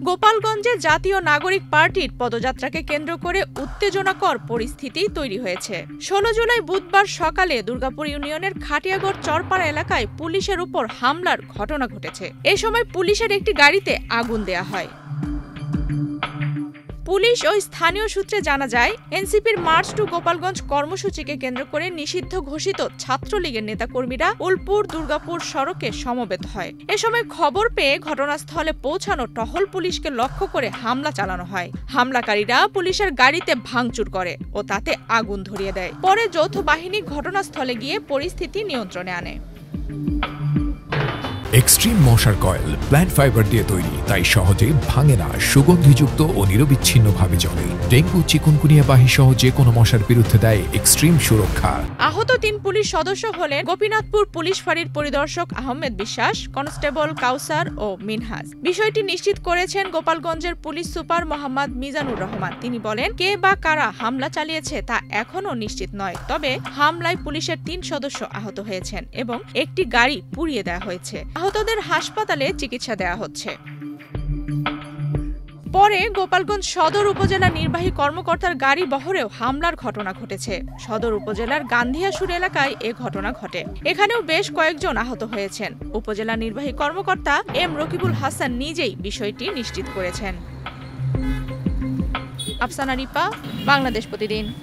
গোপালগঞ্জে জাতীয় নাগরিক পার্টির পদযাত্রাকে কেন্দ্র করে উত্তেজনাকর পরিস্থিতি তৈরি হয়েছে। ১৬ জুলাই বুধবার সকালে দুর্গাপুর ইউনিয়নের খাটিয়াগড় চরপাড়া এলাকায় পুলিশের উপর হামলার ঘটনা ঘটেছে। এ সময় পুলিশের একটি গাড়িতে আগুন দেয়া হয়। পুলিশ ও স্থানীয় সূত্রে জানা যায়, এনসিপির মার্চ টু গোপালগঞ্জ কর্মসূচিকে কেন্দ্র করে নিষিদ্ধ ঘোষিত ছাত্রলীগের নেতাকর্মীরা উলপুর দুর্গাপুর সড়কে সমবেত হয়। এ সময় খবর পেয়ে ঘটনাস্থলে পৌঁছানো টহল পুলিশকে লক্ষ্য করে হামলা চালানো হয়। হামলাকারীরা পুলিশের গাড়িতে ভাঙচুর করে ও তাতে আগুন ধরিয়ে দেয়। পরে যৌথ বাহিনী ঘটনাস্থলে গিয়ে পরিস্থিতি নিয়ন্ত্রণে আনে। এক্সট্রিম মশার কয়েল প্ল্যান্ট ফাইবার দিয়ে তৈরি, তাই সহজে ভাঙে না, সুগন্ধিযুক্ত ও নিরবিচ্ছিন্নভাবে জ্বলে। ডেঙ্গু, চিকুনগুনিয়া বাহি সহ যে কোনো মশার বিরুদ্ধে দেয় এক্সট্রিম সুরক্ষা। আহত ৩ পুলিশ সদস্য হলেন গোপীনাথপুর পুলিশ ফাঁড়ির পরিদর্শক আহমেদ বিশ্বাস, কনস্টেবল কাউসার ও মিনহাজ। বিষয়টি নিশ্চিত করেছেন গোপালগঞ্জের পুলিশ সুপার মোহাম্মদ মিজানুর রহমান। তিনি বলেন, কে বা কারা হামলা চালিয়েছে তা এখনও নিশ্চিত নয়, তবে হামলায় পুলিশের ৩ সদস্য আহত হয়েছেন এবং একটি গাড়ি পুড়িয়ে দেওয়া হয়েছে। আহতদের হাসপাতালে চিকিৎসা দেওয়া হচ্ছে। পরে গোপালগঞ্জ সদর উপজেলা নির্বাহী কর্মকর্তার গাড়ি বহরেও হামলার ঘটনা ঘটেছে। সদর উপজেলার গান্ধিয়াসুর এলাকায় এ ঘটনা ঘটে। এখানেও বেশ কয়েকজন আহত হয়েছেন। উপজেলা নির্বাহী কর্মকর্তা এম রকিবুল হাসান নিজেই বিষয়টি নিশ্চিত করেছেন। আফসানা রিপা, বাংলাদেশ প্রতিদিন।